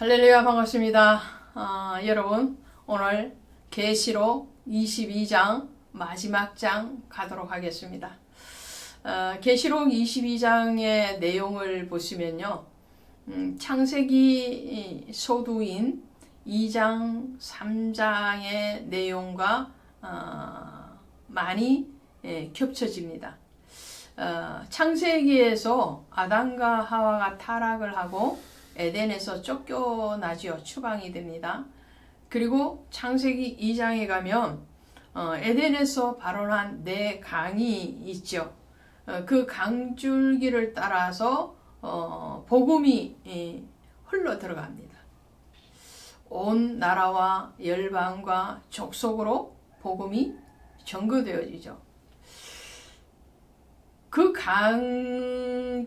할렐루야, 반갑습니다. 여러분, 오늘 계시록 22장 마지막 장 가도록 하겠습니다. 계시록 22장의 내용을 보시면요, 창세기 소두인 2장, 3장의 내용과 많이 겹쳐집니다. 창세기에서 아담과 하와가 타락을 하고 에덴에서 쫓겨나지요. 추방이 됩니다. 그리고 창세기 2장에 가면 에덴에서 발원한 네 강이 있죠. 그 강줄기를 따라서 복음이 흘러 들어갑니다. 온 나라와 열방과 족속으로 복음이 전거되어지죠. 그 강을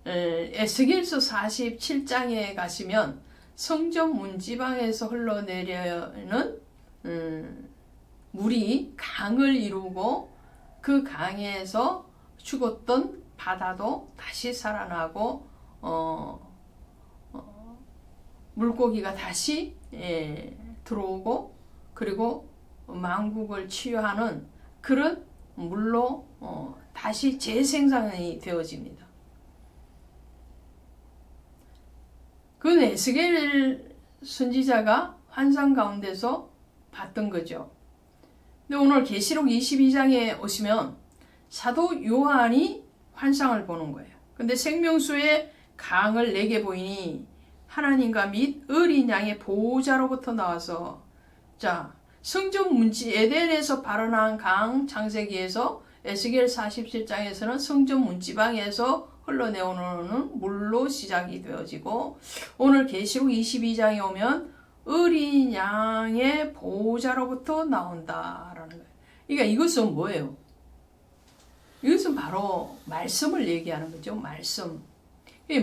에스겔서 47장에 가시면 성전 문지방에서 흘러내려는 물이 강을 이루고 그 강에서 죽었던 바다도 다시 살아나고 물고기가 다시 들어오고 그리고 만국을 치유하는 그런 물로 다시 재생산이 되어집니다. 그건 에스겔 선지자가 환상 가운데서 봤던 거죠. 근데 오늘 계시록 22장에 오시면 사도 요한이 환상을 보는 거예요. 근데 생명수의 강을 내게 보이니 하나님과 및 어린 양의 보호자로부터 나와서 성전 문지 에덴에서 발원한 강 창세기에서 에스겔 47장에서는 성전 문지방에서 흘러내오는 물로 시작이 되어지고 오늘 계시록 22장에 오면 어린 양의 보호자로부터 나온다라는 거예요. 그러니까 이것은 뭐예요? 이것은 바로 말씀을 얘기하는 거죠. 말씀.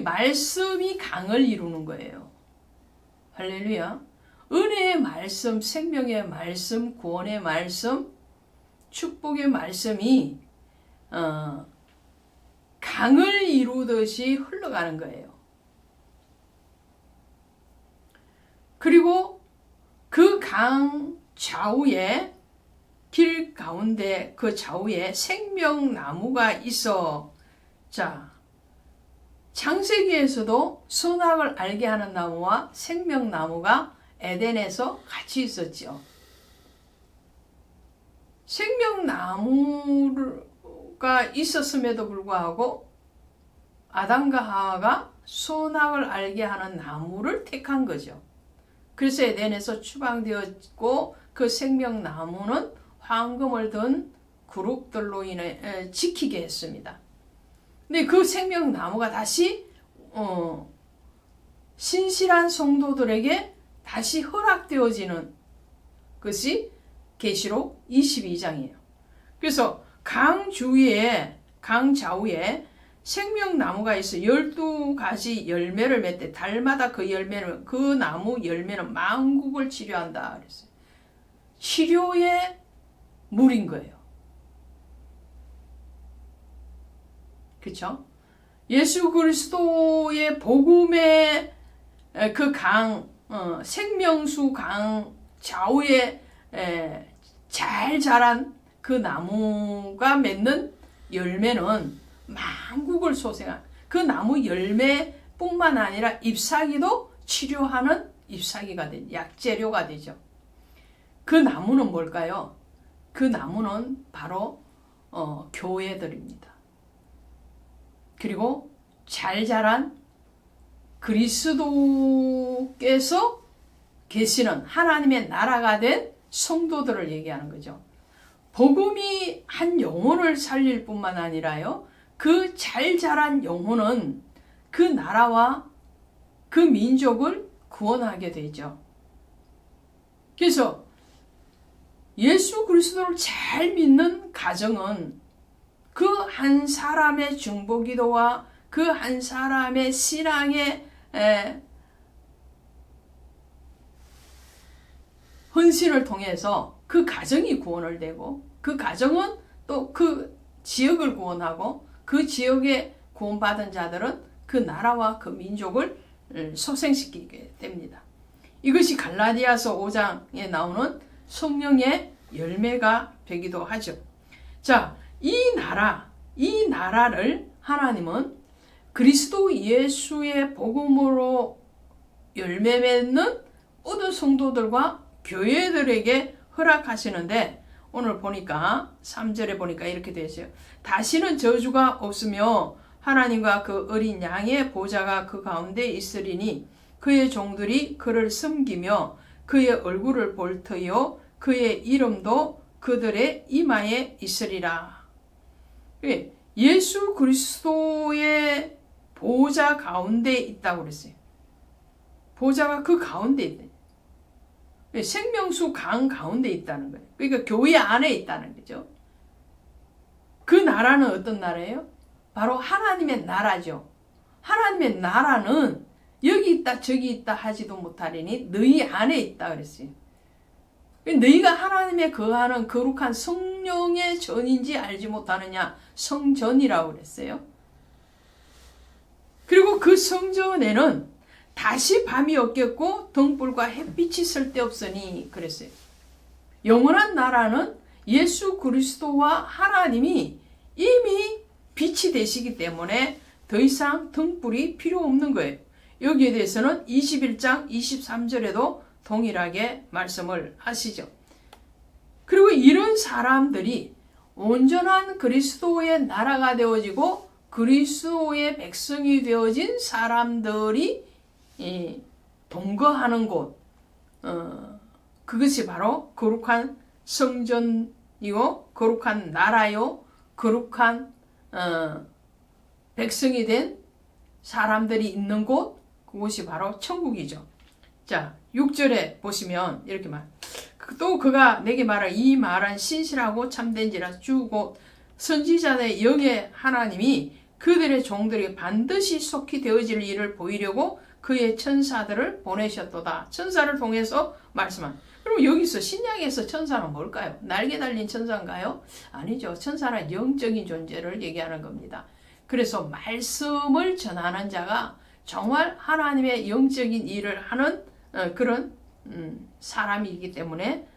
말씀이 강을 이루는 거예요. 할렐루야. 은혜의 말씀, 생명의 말씀, 구원의 말씀, 축복의 말씀이 강을 이루듯이 흘러가는 거예요. 그리고 그 강 좌우에 길 가운데 그 좌우에 생명나무가 있어. 창세기에서도 선악을 알게 하는 나무와 생명나무가 에덴에서 같이 있었죠. 생명나무가 있었음에도 불구하고 아담과 하와가 선악을 알게 하는 나무를 택한 거죠. 그래서 에덴에서 추방되었고 그 생명나무는 황금을 든 그룹들로 인해 지키게 했습니다. 근데 그 생명나무가 다시 신실한 성도들에게 다시 허락되어지는 것이 계시록 22장이에요. 그래서 강 주위에, 강 좌우에 생명나무가 있어 12가지 열매를 맺대. 달마다 그 열매는, 그 나무 열매는 만국을 치료한다 그랬어요. 치료의 물인 거예요. 그렇죠? 예수 그리스도의 복음의 그 강, 생명수 강 좌우에 잘 자란 그 나무가 맺는 열매는 만국을 소생한 그 나무 열매뿐만 아니라 잎사귀도 치료하는 잎사귀가 된 약재료가 되죠. 그 나무는 뭘까요? 그 나무는 바로 교회들입니다. 그리고 잘 자란 그리스도께서 계시는 하나님의 나라가 된 성도들을 얘기하는 거죠. 복음이 한 영혼을 살릴 뿐만 아니라요, 그 잘 자란 영혼은 그 나라와 그 민족을 구원하게 되죠. 그래서 예수 그리스도를 잘 믿는 가정은 그 한 사람의 중보기도와 그 한 사람의 신앙의 헌신을 통해서 그 가정이 구원을 되고 그 가정은 또 그 지역을 구원하고 그 지역에 구원받은 자들은 그 나라와 그 민족을 소생시키게 됩니다. 이것이 갈라디아서 5장에 나오는 성령의 열매가 되기도 하죠. 자, 이 나라를 하나님은 그리스도 예수의 복음으로 열매 맺는 모든 성도들과 교회들에게 허락하시는데, 오늘 보니까 3절에 보니까 이렇게 되어 있어요. 다시는 저주가 없으며 하나님과 그 어린 양의 보좌가 그 가운데 있으리니 그의 종들이 그를 섬기며 그의 얼굴을 볼 터이요 그의 이름도 그들의 이마에 있으리라. 예수 그리스도의 보좌 가운데 있다고 그랬어요. 보좌가 그 가운데 있대. 생명수 강 가운데 있다는 거예요. 그러니까 교회 안에 있다는 거죠. 그 나라는 어떤 나라예요? 바로 하나님의 나라죠. 하나님의 나라는 여기 있다 저기 있다 하지도 못하리니 너희 안에 있다 그랬어요. 너희가 하나님의 거하는 거룩한 성령의 전인지 알지 못하느냐, 성전이라고 그랬어요. 그리고 그 성전에는 다시 밤이 없겠고 등불과 햇빛이 쓸데없으니 그랬어요. 영원한 나라는 예수 그리스도와 하나님이 이미 빛이 되시기 때문에 더 이상 등불이 필요 없는 거예요. 여기에 대해서는 21장 23절에도 동일하게 말씀을 하시죠. 그리고 이런 사람들이 온전한 그리스도의 나라가 되어지고 그리스도의 백성이 되어진 사람들이 동거하는 곳, 그것이 바로 거룩한 성전이요, 거룩한 나라요, 거룩한 백성이 된 사람들이 있는 곳, 그곳이 바로 천국이죠. 자, 6절에 보시면 이렇게 또 그가 내게 말할 이 말은 신실하고 참된지라 주고 선지자의 영의 하나님이 그들의 종들이 반드시 속히 되어질 일을 보이려고 그의 천사들을 보내셨도다. 천사를 통해서 말씀한. 그럼 여기서 신약에서 천사는 뭘까요? 날개 달린 천사인가요? 아니죠. 천사는 영적인 존재를 얘기하는 겁니다. 그래서 말씀을 전하는 자가 정말 하나님의 영적인 일을 하는 그런 사람이기 때문에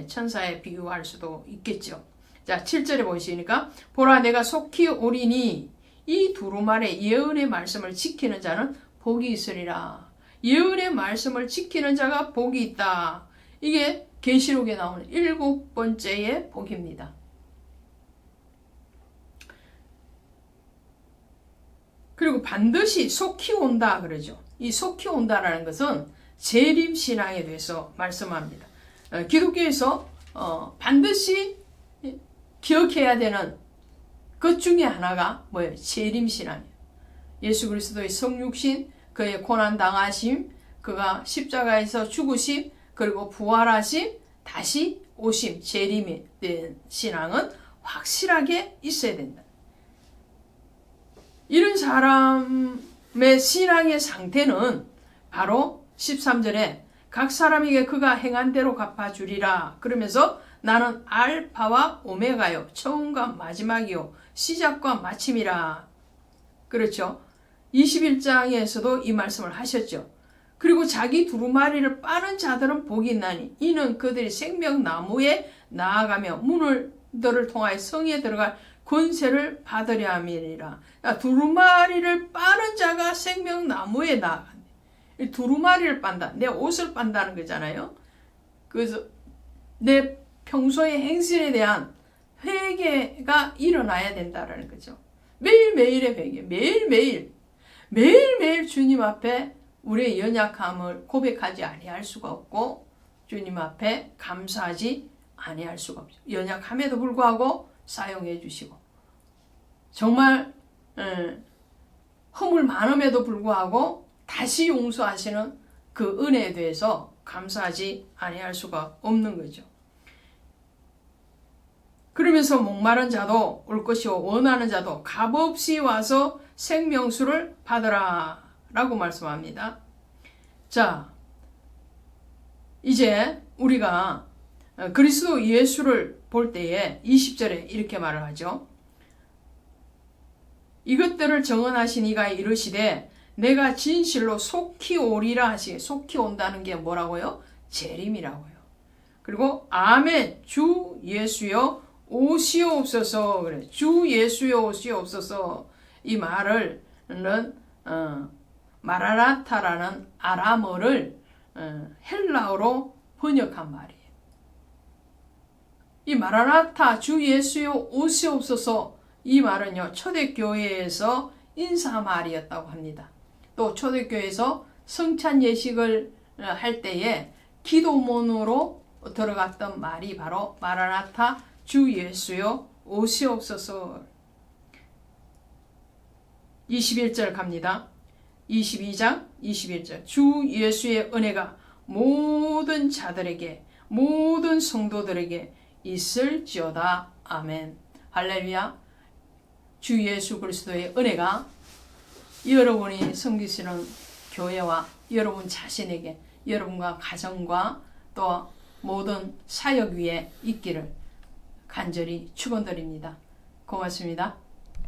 천사에 비유할 수도 있겠죠. 자, 7절에 보시니까 보라 내가 속히 오리니 이 두루마리 예언의 말씀을 지키는 자는 복이 있으리라. 예언의 말씀을 지키는 자가 복이 있다. 이게 계시록에 나오는 7번째의 복입니다. 그리고 반드시 속히 온다 그러죠. 이 속히 온다라는 것은 재림신앙에 대해서 말씀합니다. 기독교에서 반드시 기억해야 되는 것 중에 하나가 뭐예요? 재림신앙이에요. 예수 그리스도의 성육신, 그의 고난당하심, 그가 십자가에서 죽으심, 그리고 부활하심, 다시 오심, 재림이 된 신앙은 확실하게 있어야 된다. 이런 사람의 신앙의 상태는 바로 13절에 각 사람에게 그가 행한 대로 갚아주리라. 그러면서 나는 알파와 오메가요, 처음과 마지막이요, 시작과 마침이라. 그렇죠. 21장에서도 이 말씀을 하셨죠. 그리고 자기 두루마리를 빠는 자들은 복이 있나니 이는 그들이 생명나무에 나아가며 문들을 통하여 성에 들어갈 권세를 받으려 함이니라. 두루마리를 빠는 자가 생명나무에 나아간다. 두루마리를 빤다. 내 옷을 빤다는 거잖아요. 그래서 내 평소의 행실에 대한 회개가 일어나야 된다는 거죠. 매일매일의 회개, 매일매일 주님 앞에 우리의 연약함을 고백하지 아니할 수가 없고 주님 앞에 감사하지 아니할 수가 없죠. 연약함에도 불구하고 사용해 주시고 정말 허물 많음에도 불구하고 다시 용서하시는 그 은혜에 대해서 감사하지 아니할 수가 없는 거죠. 그러면서 목마른 자도 올 것이요 원하는 자도 값없이 와서 생명수를 받으라 라고 말씀합니다. 자, 이제 우리가 그리스도 예수를 볼 때에 20절에 이렇게 말을 하죠. 이것들을 정언하신 이가 이르시되 내가 진실로 속히 오리라 하시. 속히 온다는 게 뭐라고요? 재림이라고요. 그리고 아멘. 주 예수여 오시옵소서. 그래. 주 예수여 오시옵소서. 이 말을는 마라나타라는 아람어를 헬라어로 번역한 말이에요. 이 마라나타 주 예수여 오시옵소서 이 말은요 초대교회에서 인사말이었다고 합니다. 또 초대교회에서 성찬 예식을 할 때에 기도문으로 들어갔던 말이 바로 마라나타 주 예수여 오시옵소서. 21절 갑니다. 22장 21절 주 예수의 은혜가 모든 자들에게 모든 성도들에게 있을지어다. 아멘. 할렐루야. 주 예수 그리스도의 은혜가 여러분이 섬기시는 교회와 여러분 자신에게 여러분과 가정과 또 모든 사역 위에 있기를 간절히 축원드립니다. 고맙습니다.